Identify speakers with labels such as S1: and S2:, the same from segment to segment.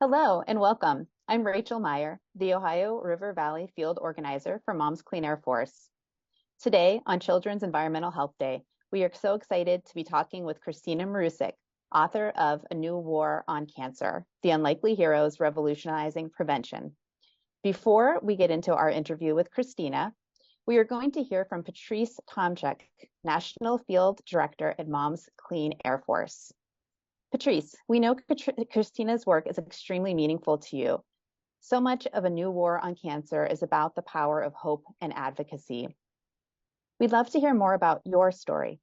S1: Hello and welcome. I'm Rachel Meyer, the Ohio River Valley Field Organizer for Mom's Clean Air Force. Today, on Children's Environmental Health Day, we are so excited to be talking with Kristina Marusic, author of A New War on Cancer, The Unlikely Heroes Revolutionizing Prevention. Before we get into our interview with Kristina, we are going to hear from Patrice Tomczyk, National Field Director at Mom's Clean Air Force. Patrice, we know Kristina's work is extremely meaningful to you. So much of A New War on Cancer is about the power of hope and advocacy. We'd love to hear more about your story.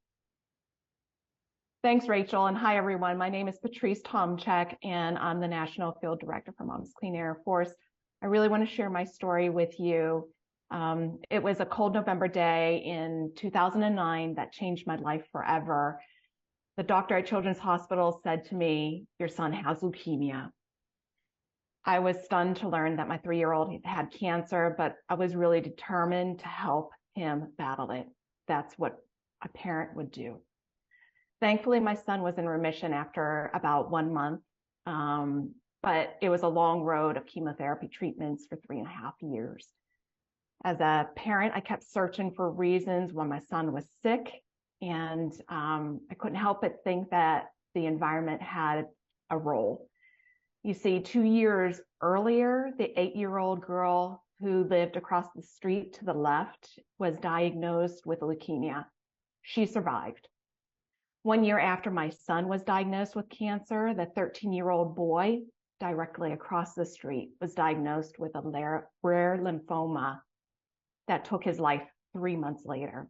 S2: Thanks, Rachel, and hi, everyone. My name is Patrice Tomczyk, and I'm the National Field Director for Mom's Clean Air Force. I really want to share my story with you. It was a cold November day in 2009 that changed my life forever. The doctor at Children's Hospital said to me, "Your son has leukemia." I was stunned to learn that my 3-year-old had cancer, but I was really determined to help him battle it. That's what a parent would do. Thankfully, my son was in remission after about 1 month, but it was a long road of chemotherapy treatments for 3.5 years. As a parent, I kept searching for reasons why my son was sick, and I couldn't help but think that the environment had a role. You see, 2 years earlier, the 8-year-old girl who lived across the street to the left was diagnosed with leukemia. She survived. 1 year after my son was diagnosed with cancer, the 13-year-old boy directly across the street was diagnosed with a rare lymphoma that took his life 3 months later.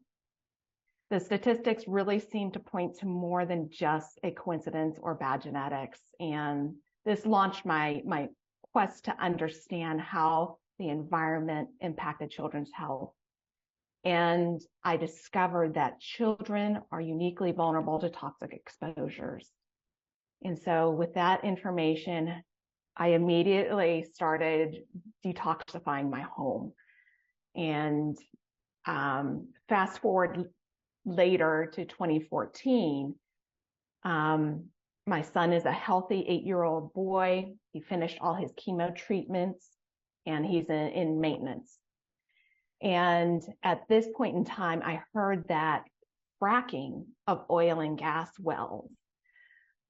S2: The statistics really seem to point to more than just a coincidence or bad genetics. And this launched my quest to understand how the environment impacted children's health. And I discovered that children are uniquely vulnerable to toxic exposures. And so with that information, I immediately started detoxifying my home. And fast forward later to 2014, my son is a healthy 8-year-old boy. He finished all his chemo treatments and he's in maintenance. And at this point in time, I heard that fracking of oil and gas wells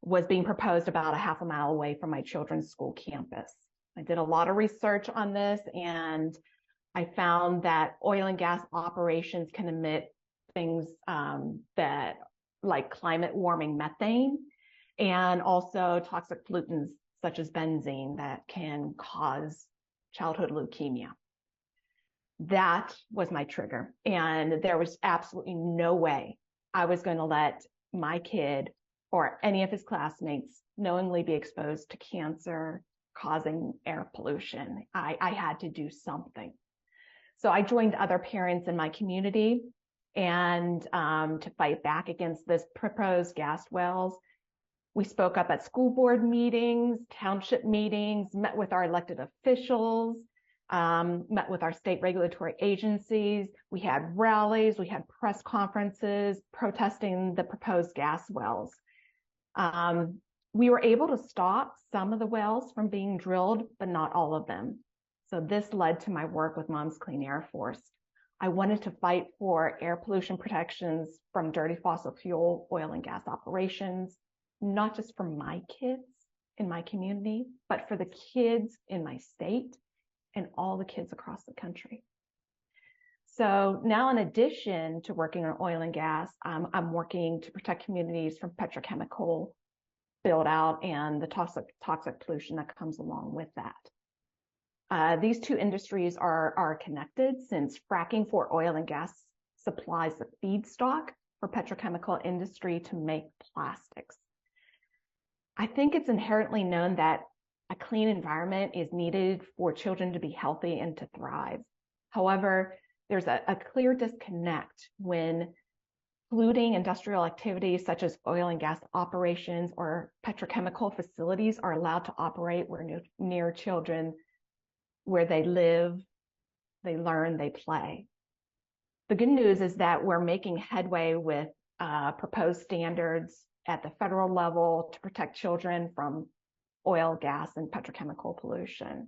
S2: was being proposed about a half a mile away from my children's school campus. I did a lot of research on this, and I found that oil and gas operations can emit things that like climate warming methane, and also toxic pollutants such as benzene that can cause childhood leukemia. That was my trigger. And there was absolutely no way I was going to let my kid or any of his classmates knowingly be exposed to cancer causing air pollution. I had to do something. So I joined other parents in my community and to fight back against this proposed gas wells. We spoke up at school board meetings, township meetings, met with our elected officials, met with our state regulatory agencies. We had rallies, we had press conferences protesting the proposed gas wells. We were able to stop some of the wells from being drilled, but not all of them. So this led to my work with Mom's Clean Air Force. I wanted to fight for air pollution protections from dirty fossil fuel, oil and gas operations, not just for my kids in my community, but for the kids in my state and all the kids across the country. So now, in addition to working on oil and gas, I'm working to protect communities from petrochemical build out and the toxic pollution that comes along with that. These two industries are connected, since fracking for oil and gas supplies the feedstock for petrochemical industry to make plastics. I think it's inherently known that a clean environment is needed for children to be healthy and to thrive. However, there's a clear disconnect when polluting industrial activities such as oil and gas operations or petrochemical facilities are allowed to operate near children, where they live, they learn, they play. The good news is that we're making headway with proposed standards at the federal level to protect children from oil, gas, and petrochemical pollution.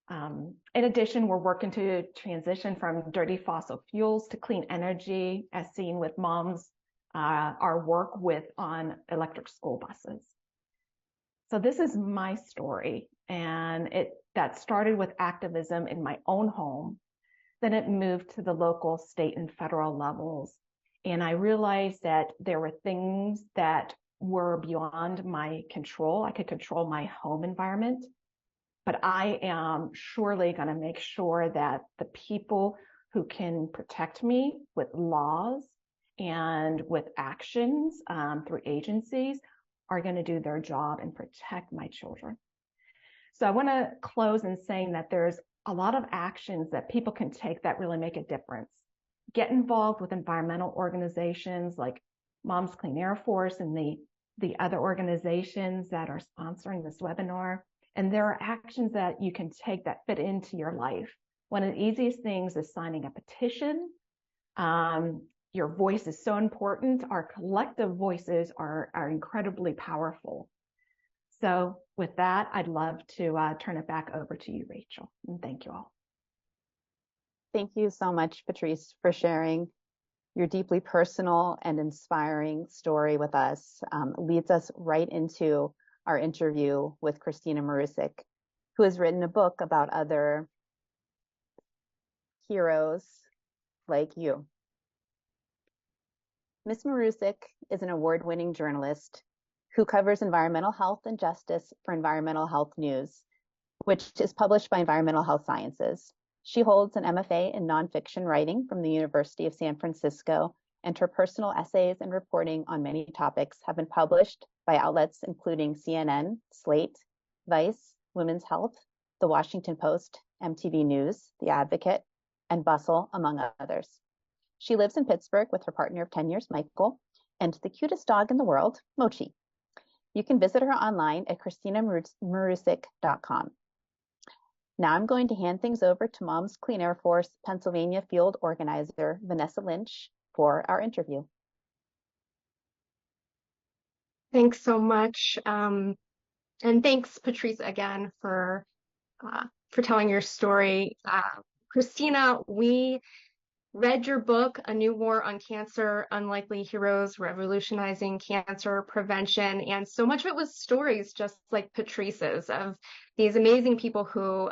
S2: In addition, we're working to transition from dirty fossil fuels to clean energy, as seen with Mom's our work on electric school buses. So this is my story, and that started with activism in my own home. Then it moved to the local, state, and federal levels. And I realized that there were things that were beyond my control. I could control my home environment, but I am surely going to make sure that the people who can protect me with laws and with actions through agencies are going to do their job and protect my children. So I want to close in saying that there's a lot of actions that people can take that really make a difference. Get involved with environmental organizations like Mom's Clean Air Force and the other organizations that are sponsoring this webinar. And there are actions that you can take that fit into your life. One of the easiest things is signing a petition. Your voice is so important. Our collective voices are incredibly powerful. So with that, I'd love to turn it back over to you, Rachel. And thank you all.
S1: Thank you so much, Patrice, for sharing your deeply personal and inspiring story with us. Leads us right into our interview with Kristina Marusic, who has written a book about other heroes like you. Ms. Marusic is an award-winning journalist who covers environmental health and justice for Environmental Health News, which is published by Environmental Health Sciences. She holds an MFA in nonfiction writing from the University of San Francisco, and her personal essays and reporting on many topics have been published by outlets including CNN, Slate, Vice, Women's Health, The Washington Post, MTV News, The Advocate, and Bustle, among others. She lives in Pittsburgh with her partner of 10 years, Michael, and the cutest dog in the world, Mochi. You can visit her online at KristinaMarusic.com. Now I'm going to hand things over to Mom's Clean Air Force Pennsylvania Field Organizer, Vanessa Lynch, for our interview.
S3: Thanks so much. And thanks, Patrice, again, for telling your story. Kristina, we read your book, A New War on Cancer, Unlikely Heroes, Revolutionizing Cancer Prevention. And so much of it was stories just like Patrice's of these amazing people who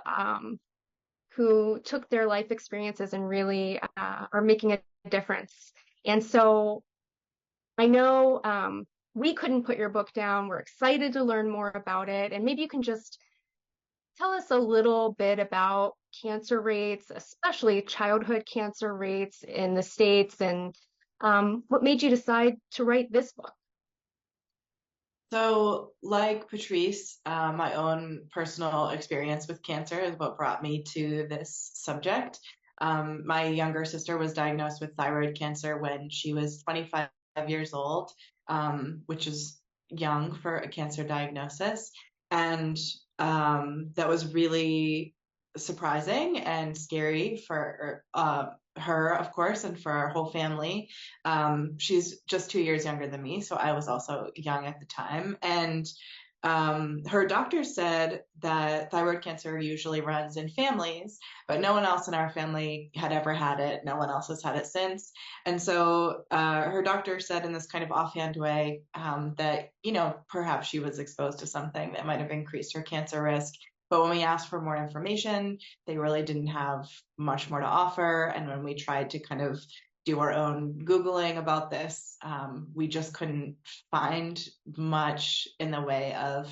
S3: took their life experiences and really are making a difference. And so I know we couldn't put your book down. We're excited to learn more about it. And maybe you can just tell us a little bit about cancer rates, especially childhood cancer rates in the States, and what made you decide to write this book?
S4: So, like Patrice, my own personal experience with cancer is what brought me to this subject. My younger sister was diagnosed with thyroid cancer when she was 25 years old, which is young for a cancer diagnosis. And that was really surprising and scary for her, of course, and for our whole family. She's just 2 years younger than me, so I was also young at the time. And her doctor said that thyroid cancer usually runs in families, but no one else in our family had ever had it. No one else has had it since. And so her doctor said in this kind of offhand way that, perhaps she was exposed to something that might have increased her cancer risk. But when we asked for more information, they really didn't have much more to offer. And when we tried to kind of do our own Googling about this, we just couldn't find much in the way of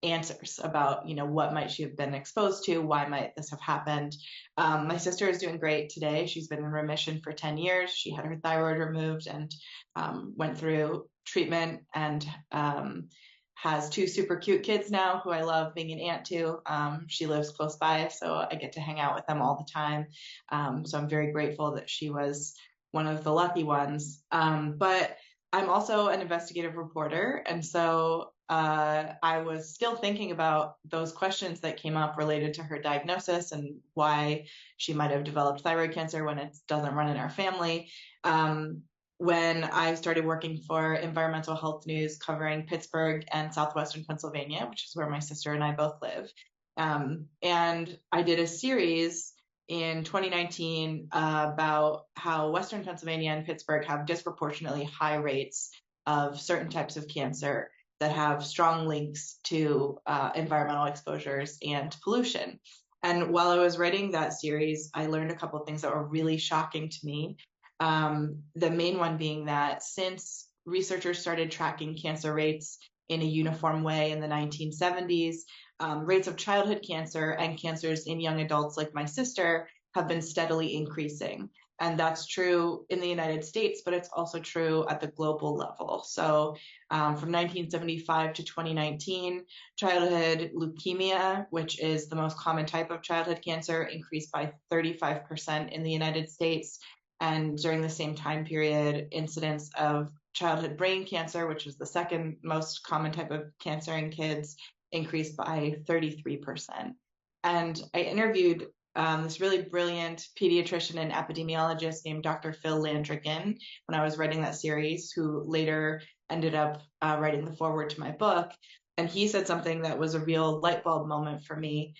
S4: answers about, what might she have been exposed to? Why might this have happened? My sister is doing great today. She's been in remission for 10 years. She had her thyroid removed and went through treatment and has 2 super cute kids now who I love being an aunt to. She lives close by, so I get to hang out with them all the time. So I'm very grateful that she was one of the lucky ones. But I'm also an investigative reporter. And so I was still thinking about those questions that came up related to her diagnosis and why she might have developed thyroid cancer when it doesn't run in our family. when I started working for environmental health news covering Pittsburgh and southwestern Pennsylvania, which is where my sister and I both live. And I did a series in 2019 about how Western Pennsylvania and Pittsburgh have disproportionately high rates of certain types of cancer that have strong links to environmental exposures and pollution. And while I was writing that series, I learned a couple of things that were really shocking to me. The main one being that since researchers started tracking cancer rates in a uniform way in the 1970s, rates of childhood cancer and cancers in young adults like my sister have been steadily increasing. And that's true in the United States, but it's also true at the global level. So from 1975 to 2019, childhood leukemia, which is the most common type of childhood cancer, increased by 35% in the United States. And during the same time period, incidence of childhood brain cancer, which is the second most common type of cancer in kids, increased by 33%. And I interviewed this really brilliant pediatrician and epidemiologist named Dr. Phil Landrigan when I was writing that series, who later ended up writing the foreword to my book. And he said something that was a real light bulb moment for me.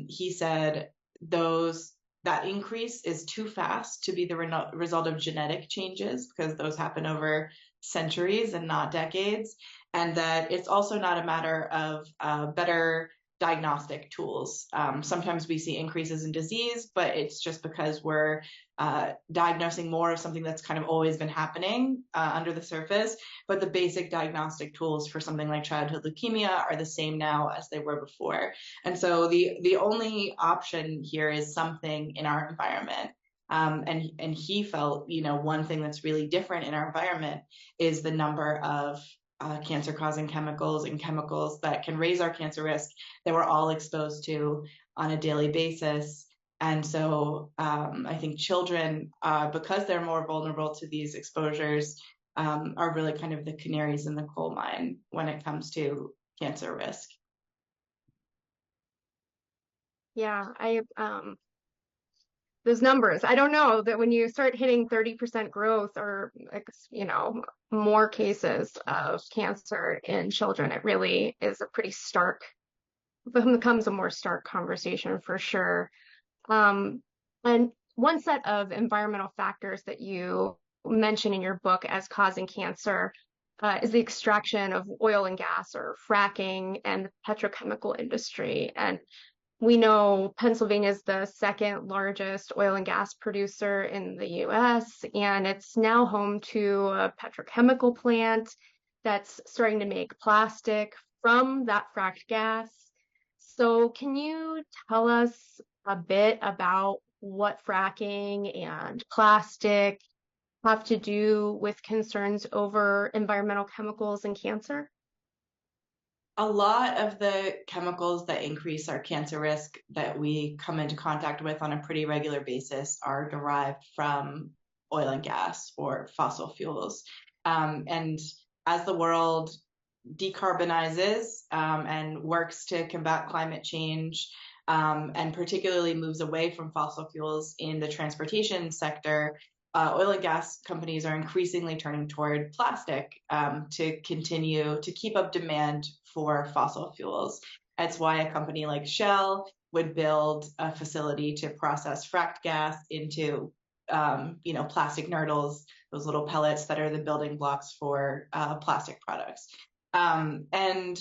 S4: He said that increase is too fast to be the result of genetic changes, because those happen over centuries and not decades. And that it's also not a matter of better diagnostic tools. Sometimes we see increases in disease, but it's just because we're diagnosing more of something that's kind of always been happening under the surface. But the basic diagnostic tools for something like childhood leukemia are the same now as they were before. And so the only option here is something in our environment. And he felt, one thing that's really different in our environment is the number of cancer-causing chemicals and chemicals that can raise our cancer risk that we're all exposed to on a daily basis. And so I think children, because they're more vulnerable to these exposures, are really kind of the canaries in the coal mine when it comes to cancer risk.
S3: Yeah, those numbers, I don't know that when you start hitting 30% growth or, more cases of cancer in children, it really is becomes a more stark conversation for sure. And one set of environmental factors that you mention in your book as causing cancer is the extraction of oil and gas, or fracking, and the petrochemical industry. And we know Pennsylvania is the second largest oil and gas producer in the US, and it's now home to a petrochemical plant that's starting to make plastic from that fracked gas. So can you tell us a bit about what fracking and plastic have to do with concerns over environmental chemicals and cancer?
S4: A lot of the chemicals that increase our cancer risk that we come into contact with on a pretty regular basis are derived from oil and gas or fossil fuels. And as the world decarbonizes and works to combat climate change, and particularly moves away from fossil fuels in the transportation sector, oil and gas companies are increasingly turning toward plastic to continue to keep up demand for fossil fuels. That's why a company like Shell would build a facility to process fracked gas into, plastic nurdles, those little pellets that are the building blocks for plastic products. And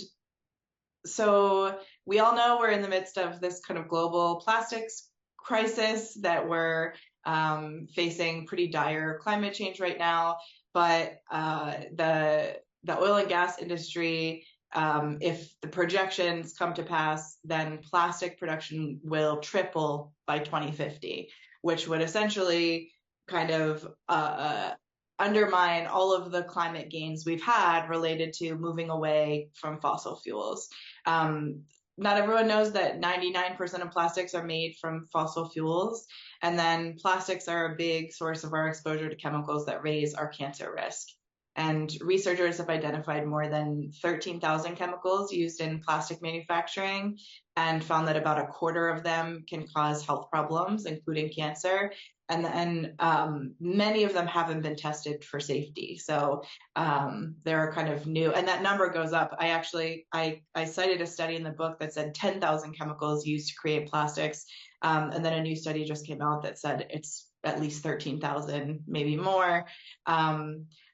S4: so we all know we're in the midst of this kind of global plastics crisis, that we're facing pretty dire climate change right now. But the oil and gas industry, if the projections come to pass, then plastic production will triple by 2050, which would essentially kind of undermine all of the climate gains we've had related to moving away from fossil fuels. Not everyone knows that 99% of plastics are made from fossil fuels. And then plastics are a big source of our exposure to chemicals that raise our cancer risk. And researchers have identified more than 13,000 chemicals used in plastic manufacturing and found that about a quarter of them can cause health problems, including cancer. And then many of them haven't been tested for safety. So they're kind of new, and that number goes up. I cited a study in the book that said 10,000 chemicals used to create plastics. And then a new study just came out that said it's at least 13,000, maybe more.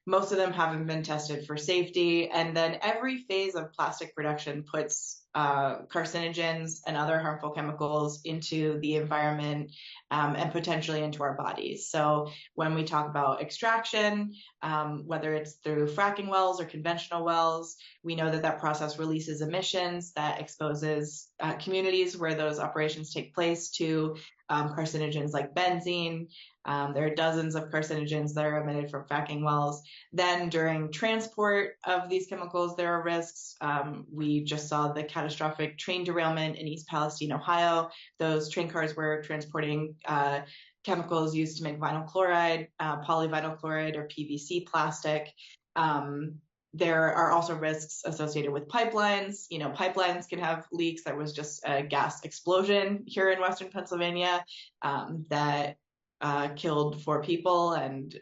S4: Most of them haven't been tested for safety. And then every phase of plastic production puts carcinogens and other harmful chemicals into the environment and potentially into our bodies. So when we talk about extraction, whether it's through fracking wells or conventional wells, we know that that process releases emissions that exposes communities where those operations take place to carcinogens like benzene. There are dozens of carcinogens that are emitted from fracking wells. Then during transport of these chemicals, there are risks. We just saw the catastrophic train derailment in East Palestine, Ohio. Those train cars were transporting chemicals used to make vinyl chloride, polyvinyl chloride, or PVC plastic. There are also risks associated with pipelines. You know, pipelines can have leaks. There was just a gas explosion here in Western Pennsylvania that killed 4 people and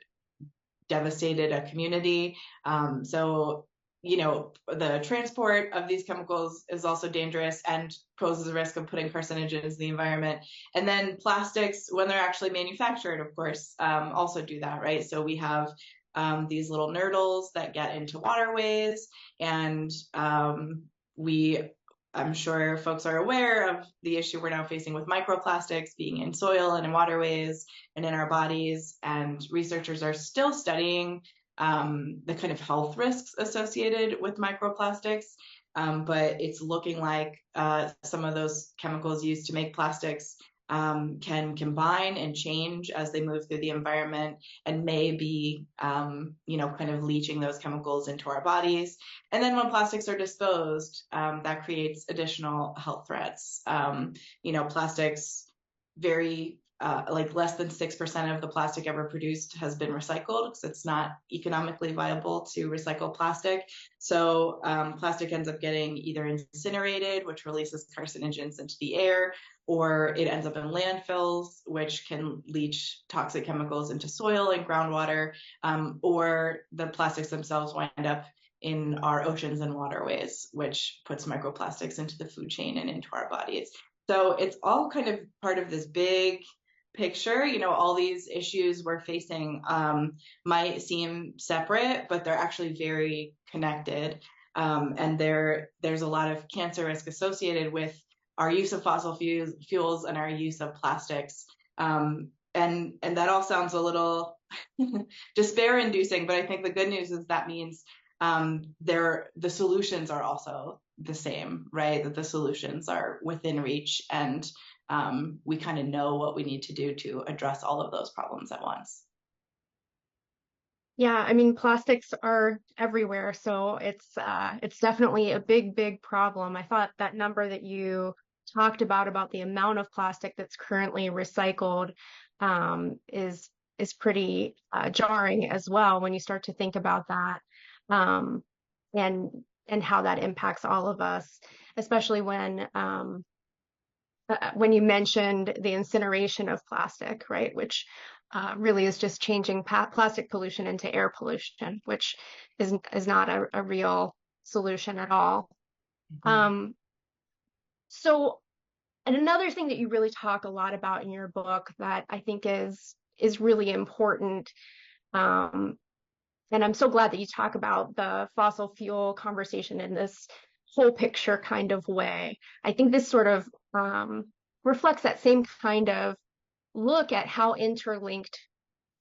S4: devastated a community. So, you know, the transport of these chemicals is also dangerous and poses a risk of putting carcinogens in the environment. And then plastics, when they're actually manufactured, of course, also do that, right? So we have these little nurdles that get into waterways, and I'm sure folks are aware of the issue we're now facing with microplastics being in soil and in waterways and in our bodies. And researchers are still studying the kind of health risks associated with microplastics. But it's looking like some of those chemicals used to make plastics can combine and change as they move through the environment, and may be, you know, kind of leaching those chemicals into our bodies. And then when plastics are disposed, that creates additional health threats. You know, plastics like less than 6% of the plastic ever produced has been recycled, because it's not economically viable to recycle plastic. So plastic ends up getting either incinerated, which releases carcinogens into the air, or it ends up in landfills, which can leach toxic chemicals into soil and groundwater, or the plastics themselves wind up in our oceans and waterways, which puts microplastics into the food chain and into our bodies. So it's all kind of part of this big picture. You know, all these issues we're facing might seem separate, but they're actually very connected. And there's a lot of cancer risk associated with our use of fossil fuels and our use of plastics. And that all sounds a little despair-inducing, but I think the good news is that means the solutions are also the same, right? That the solutions are within reach, and we kind of know what we need to do to address all of those problems at once.
S3: Yeah, I mean, plastics are everywhere, so it's definitely a big problem. I thought that number that you talked about the amount of plastic that's currently recycled is pretty jarring as well when you start to think about that, and how that impacts all of us, especially when you mentioned the incineration of plastic, right, which really is just changing plastic pollution into air pollution, which is not a real solution at all. Mm-hmm. So, and another thing that you really talk a lot about in your book that I think is really important, and I'm so glad that you talk about the fossil fuel conversation in this whole picture kind of way. I think this sort of reflects that same kind of look at how interlinked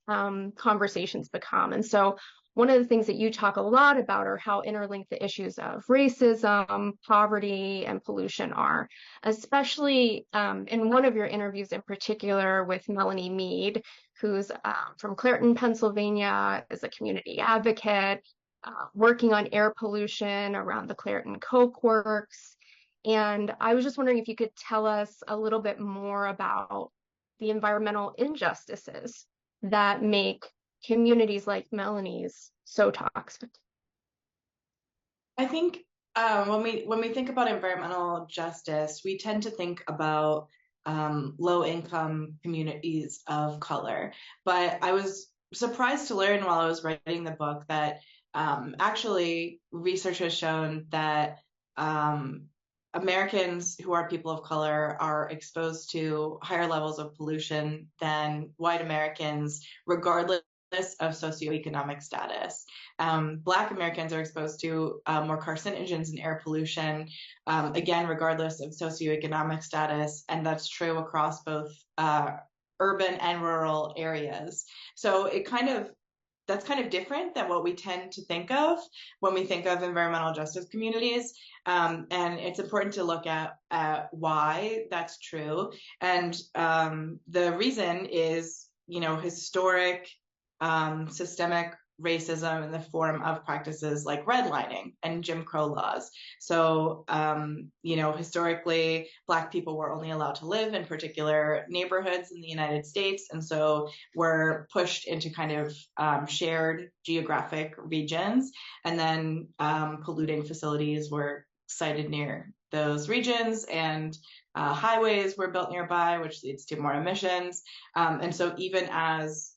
S3: conversations become. And so one of the things that you talk a lot about are how interlinked the issues of racism, poverty, and pollution are, especially in one of your interviews in particular with Melanie Mead, who's from Clairton, Pennsylvania, is a community advocate, working on air pollution around the Clairton Coke Works. And I was just wondering if you could tell us a little bit more about the environmental injustices that make communities like Melanie's so toxic.
S4: I think when we think about environmental justice, we tend to think about low-income communities of color. But I was surprised to learn while I was writing the book that actually research has shown that Americans who are people of color are exposed to higher levels of pollution than white Americans, regardless of socioeconomic status. Black Americans are exposed to more carcinogens and air pollution, again, regardless of socioeconomic status, and that's true across both urban and rural areas. So that's kind of different than what we tend to think of when we think of environmental justice communities. And it's important to look at why that's true. And the reason is, historic systemic racism in the form of practices like redlining and Jim Crow laws. So, historically, Black people were only allowed to live in particular neighborhoods in the United States. And so were pushed into kind of shared geographic regions. And then polluting facilities were sited near those regions, and highways were built nearby, which leads to more emissions. And so even as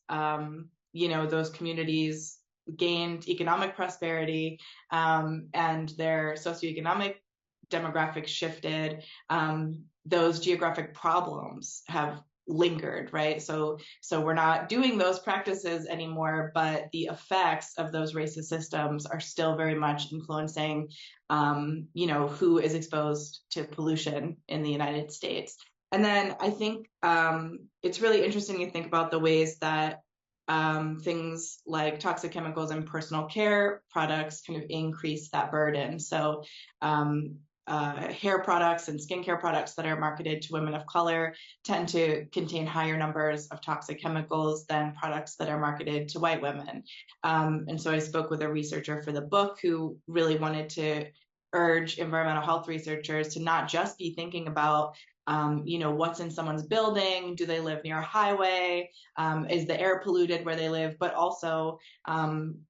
S4: those communities gained economic prosperity and their socioeconomic demographics shifted, those geographic problems have lingered, right? So we're not doing those practices anymore, but the effects of those racist systems are still very much influencing, who is exposed to pollution in the United States. And then I think it's really interesting to think about the ways that things like toxic chemicals and personal care products kind of increase that burden. So hair products and skincare products that are marketed to women of color tend to contain higher numbers of toxic chemicals than products that are marketed to white women. And so I spoke with a researcher for the book who really wanted to urge environmental health researchers to not just be thinking about what's in someone's building, do they live near a highway, is the air polluted where they live, but also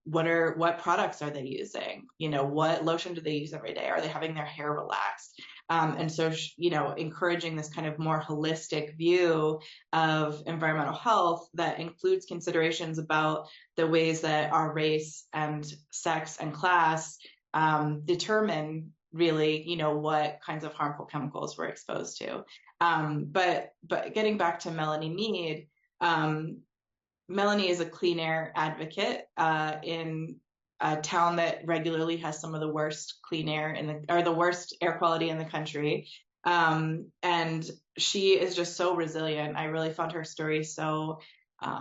S4: what products are they using, what lotion do they use every day, are they having their hair relaxed, and so encouraging this kind of more holistic view of environmental health that includes considerations about the ways that our race and sex and class determine really, what kinds of harmful chemicals we're exposed to. But getting back to Melanie Mead, Melanie is a clean air advocate in a town that regularly has some of the worst clean air or the worst air quality in the country. And she is just so resilient. I really found her story so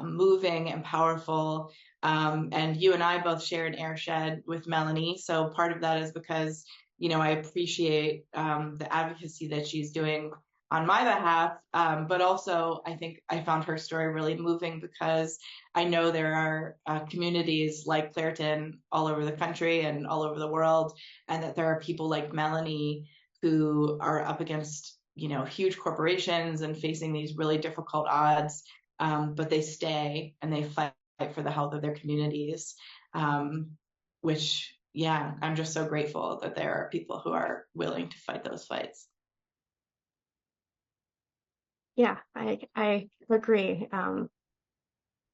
S4: moving and powerful. And you and I both share an airshed with Melanie. So part of that is because I appreciate the advocacy that she's doing on my behalf, but also I think I found her story really moving because I know there are communities like Clairton all over the country and all over the world, and that there are people like Melanie who are up against huge corporations and facing these really difficult odds, but they stay and they fight for the health of their communities, which I'm just so grateful that there are people who are willing to fight those fights.
S3: Yeah, I agree.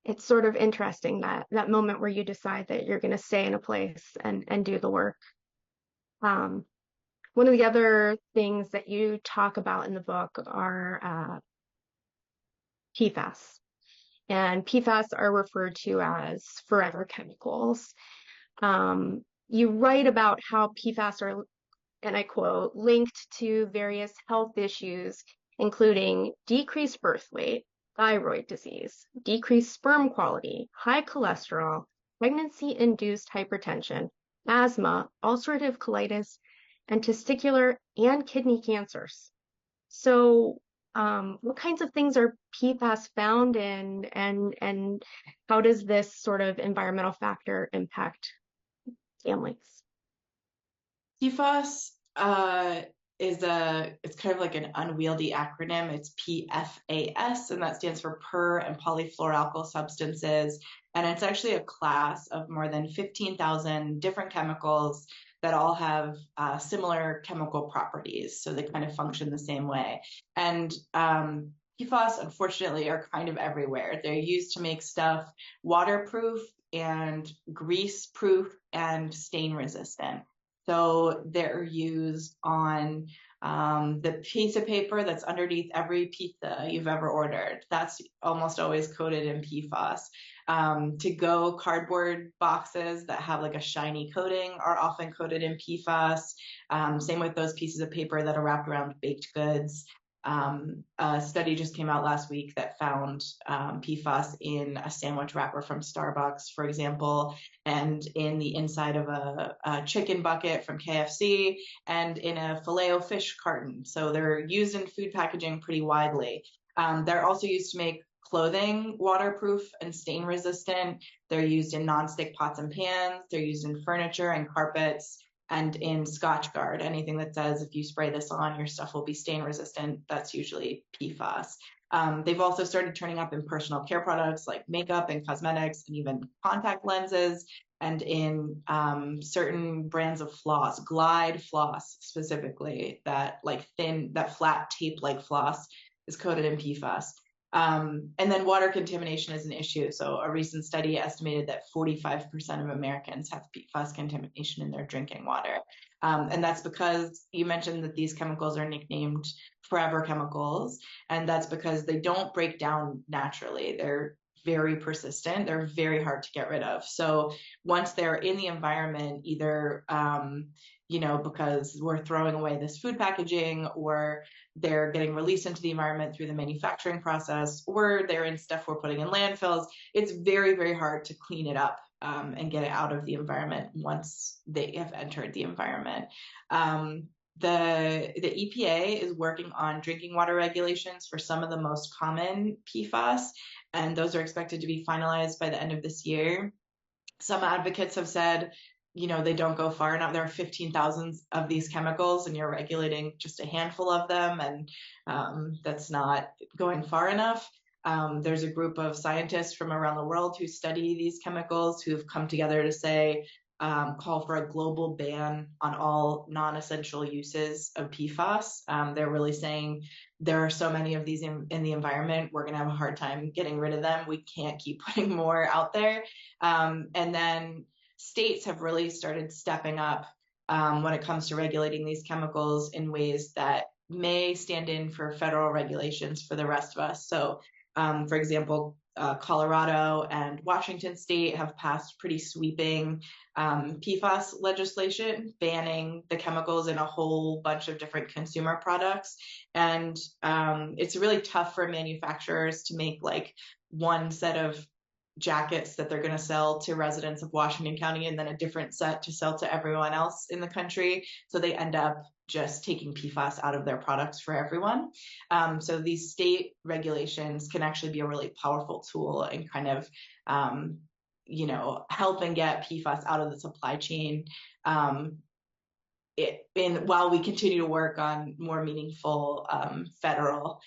S3: It's sort of interesting that moment where you decide that you're going to stay in a place and do the work. One of the other things that you talk about in the book are PFAS. And PFAS are referred to as forever chemicals. You write about how PFAS are, and I quote, linked to various health issues, including decreased birth weight, thyroid disease, decreased sperm quality, high cholesterol, pregnancy-induced hypertension, asthma, ulcerative colitis, and testicular and kidney cancers. So what kinds of things are PFAS found in, and how does this sort of environmental factor impact families?
S4: PFAS it's kind of like an unwieldy acronym. It's PFAS, and that stands for per and polyfluoroalkyl substances. And it's actually a class of more than 15,000 different chemicals that all have similar chemical properties. So they kind of function the same way. And PFAS, unfortunately, are kind of everywhere. They're used to make stuff waterproof and grease proof and stain resistant. So they're used on the piece of paper that's underneath every pizza you've ever ordered. That's almost always coated in PFAS. To-go cardboard boxes that have like a shiny coating are often coated in PFAS. Same with those pieces of paper that are wrapped around baked goods. A study just came out last week that found PFAS in a sandwich wrapper from Starbucks, for example, and in the inside of a chicken bucket from KFC, and in a Filet-O-Fish carton. So they're used in food packaging pretty widely. They're also used to make clothing waterproof and stain resistant. They're used in nonstick pots and pans. They're used in furniture and carpets, and in Scotch Guard. Anything that says if you spray this on, your stuff will be stain resistant, that's usually PFAS. They've also started turning up in personal care products like makeup and cosmetics, and even contact lenses, and in certain brands of floss, Glide floss specifically, that like thin, that flat tape like floss is coated in PFAS. And then water contamination is an issue. So a recent study estimated that 45% of Americans have PFAS contamination in their drinking water. And that's because you mentioned that these chemicals are nicknamed forever chemicals. And that's because they don't break down naturally. They're very persistent. They're very hard to get rid of. So once they're in the environment, either because we're throwing away this food packaging, or they're getting released into the environment through the manufacturing process, or they're in stuff we're putting in landfills, it's very, very hard to clean it up and get it out of the environment once they have entered the environment. The EPA is working on drinking water regulations for some of the most common PFAS, and those are expected to be finalized by the end of this year. Some advocates have said, they don't go far enough. There are 15,000 of these chemicals, and you're regulating just a handful of them, and that's not going far enough. There's a group of scientists from around the world who study these chemicals who've come together to say, call for a global ban on all non-essential uses of PFAS. They're really saying there are so many of these in the environment, we're going to have a hard time getting rid of them. We can't keep putting more out there. And then states have really started stepping up when it comes to regulating these chemicals in ways that may stand in for federal regulations for the rest of us. So, for example, Colorado and Washington State have passed pretty sweeping PFAS legislation, banning the chemicals in a whole bunch of different consumer products. And it's really tough for manufacturers to make like one set of jackets that they're going to sell to residents of Washington County and then a different set to sell to everyone else in the country. So they end up just taking PFAS out of their products for everyone. So these state regulations can actually be a really powerful tool in kind of, helping get PFAS out of the supply chain. While we continue to work on more meaningful federal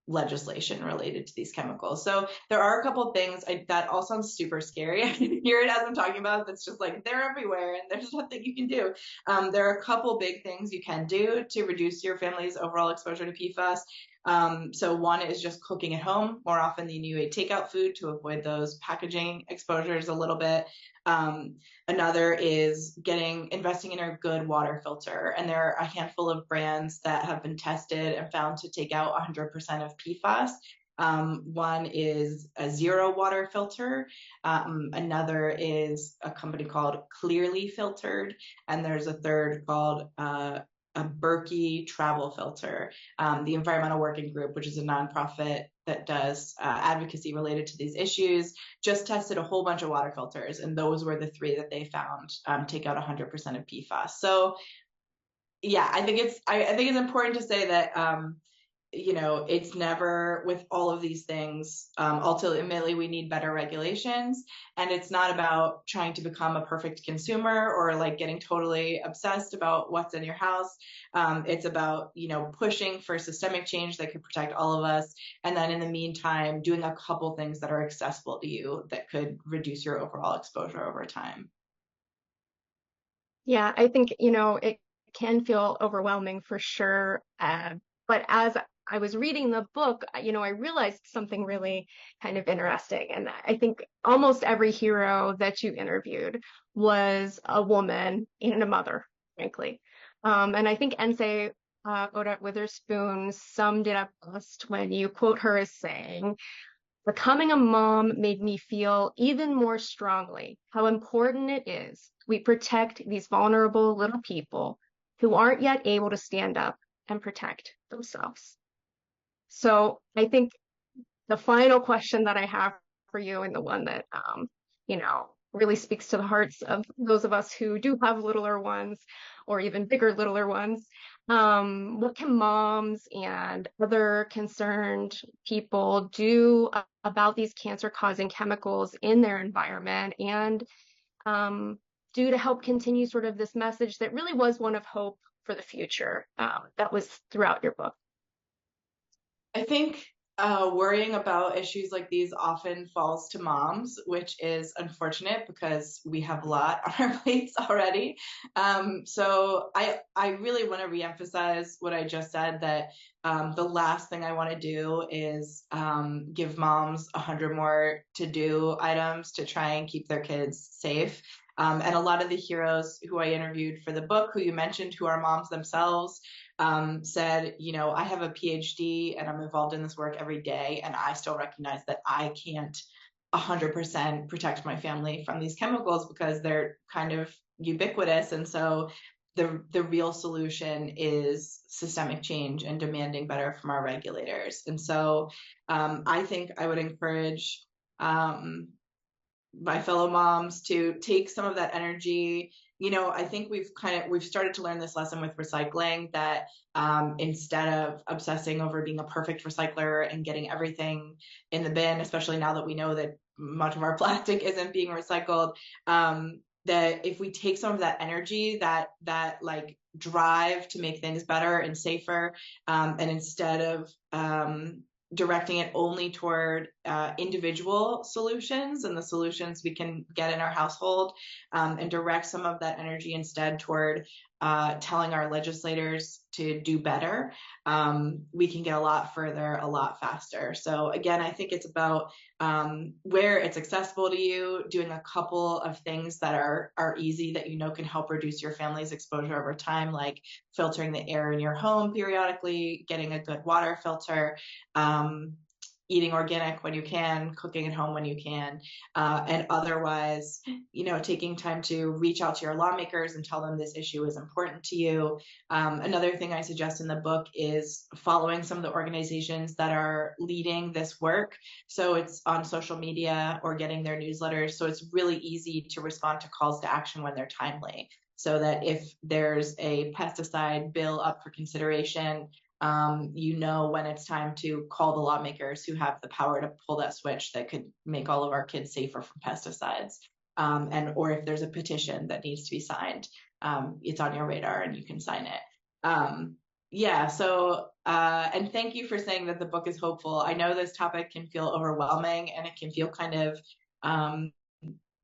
S4: legislation related to these chemicals. So there are a couple of things that all sounds super scary. I can hear it as I'm talking about. It's just like they're everywhere and there's nothing you can do. There are a couple big things you can do to reduce your family's overall exposure to PFAS. So one is just cooking at home more often than you eat takeout food to avoid those packaging exposures a little bit. Another is investing in a good water filter. And there are a handful of brands that have been tested and found to take out 100% of PFAS. One is a zero water filter. Another is a company called Clearly Filtered. And there's a third called a Berkey travel filter. The Environmental Working Group, which is a nonprofit that does advocacy related to these issues, just tested a whole bunch of water filters, and those were the three that they found take out 100% of PFAS. So, yeah, I think it's important to say that it's never with all of these things. Ultimately, we need better regulations, and it's not about trying to become a perfect consumer or like getting totally obsessed about what's in your house. It's about, pushing for systemic change that could protect all of us. And then in the meantime, doing a couple things that are accessible to you that could reduce your overall exposure over time.
S3: Yeah, I think, it can feel overwhelming for sure. But as I was reading the book, I realized something really kind of interesting. And I think almost every hero that you interviewed was a woman and a mother, frankly. And I think Ensei Oda Witherspoon summed it up best when you quote her as saying, becoming a mom made me feel even more strongly how important it is we protect these vulnerable little people who aren't yet able to stand up and protect themselves. So I think the final question that I have for you, and the one that really speaks to the hearts of those of us who do have littler ones or even bigger littler ones. What can moms and other concerned people do about these cancer-causing chemicals in their environment, and do to help continue sort of this message that really was one of hope for the future, that was throughout your book?
S4: I think worrying about issues like these often falls to moms, which is unfortunate because we have a lot on our plates already. So I really want to reemphasize what I just said, that the last thing I want to do is give moms 100 more to-do items to try and keep their kids safe. And a lot of the heroes who I interviewed for the book, who you mentioned, who are moms themselves, said, I have a PhD and I'm involved in this work every day, and I still recognize that I can't 100% protect my family from these chemicals because they're kind of ubiquitous. And so the real solution is systemic change and demanding better from our regulators. And so I think I would encourage my fellow moms to take some of that energy. I think we've started to learn this lesson with recycling, that instead of obsessing over being a perfect recycler and getting everything in the bin, especially now that we know that much of our plastic isn't being recycled, that if we take some of that energy, that like drive to make things better and safer, and instead of directing it only toward individual solutions and the solutions we can get in our household, and direct some of that energy instead toward telling our legislators to do better, we can get a lot further, a lot faster. So again, I think it's about where it's accessible to you, doing a couple of things that are easy, that can help reduce your family's exposure over time, like filtering the air in your home periodically, getting a good water filter, eating organic when you can, cooking at home when you can, and otherwise, taking time to reach out to your lawmakers and tell them this issue is important to you. Another thing I suggest in the book is following some of the organizations that are leading this work. So it's on social media or getting their newsletters. So it's really easy to respond to calls to action when they're timely. So that if there's a pesticide bill up for consideration, when it's time to call the lawmakers who have the power to pull that switch that could make all of our kids safer from pesticides. Or if there's a petition that needs to be signed, it's on your radar and you can sign it. And thank you for saying that the book is hopeful. I know this topic can feel overwhelming and it can feel kind of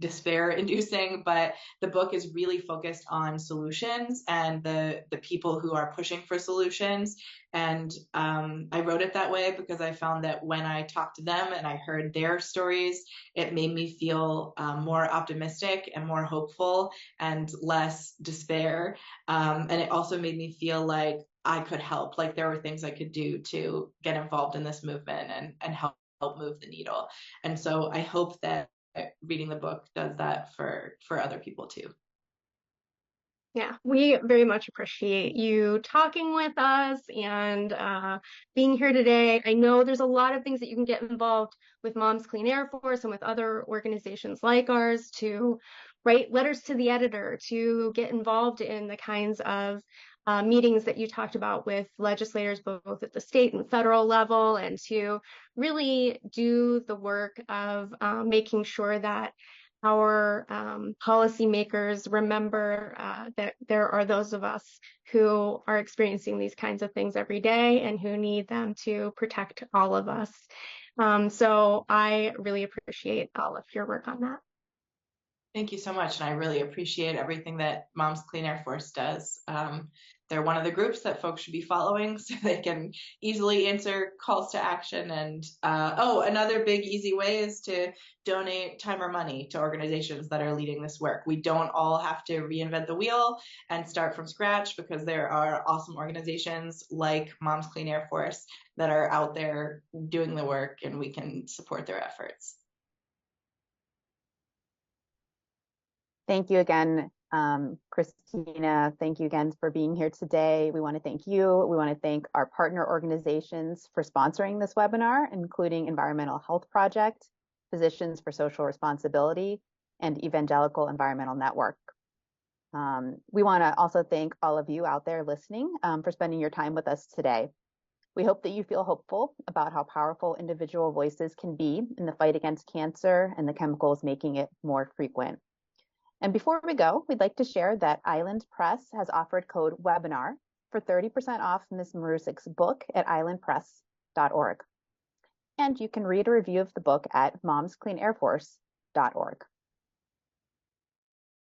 S4: despair inducing, but the book is really focused on solutions and the people who are pushing for solutions. And I wrote it that way because I found that when I talked to them and I heard their stories, it made me feel more optimistic and more hopeful and less despair. And it also made me feel like I could help, like there were things I could do to get involved in this movement and help move the needle. And so I hope that reading the book does that for other people too.
S3: Yeah, we very much appreciate you talking with us and being here today. I know there's a lot of things that you can get involved with Moms Clean Air Force and with other organizations like ours, to write letters to the editor, to get involved in the kinds of meetings that you talked about with legislators, both at the state and federal level, and to really do the work of making sure that our policymakers remember that there are those of us who are experiencing these kinds of things every day and who need them to protect all of us. So I really appreciate all of your work on that.
S4: Thank you so much, and I really appreciate everything that Moms Clean Air Force does. They're one of the groups that folks should be following so they can easily answer calls to action. And another big, easy way is to donate time or money to organizations that are leading this work. We don't all have to reinvent the wheel and start from scratch, because there are awesome organizations like Moms Clean Air Force that are out there doing the work, and we can support their efforts.
S1: Thank you again, Kristina. Thank you again for being here today. We want to thank you. We want to thank our partner organizations for sponsoring this webinar, including Environmental Health Project, Physicians for Social Responsibility, and Evangelical Environmental Network. We want to also thank all of you out there listening for spending your time with us today. We hope that you feel hopeful about how powerful individual voices can be in the fight against cancer and the chemicals making it more frequent. And before we go, we'd like to share that Island Press has offered code WEBINAR for 30% off Ms. Marusic's book at islandpress.org. And you can read a review of the book at momscleanairforce.org.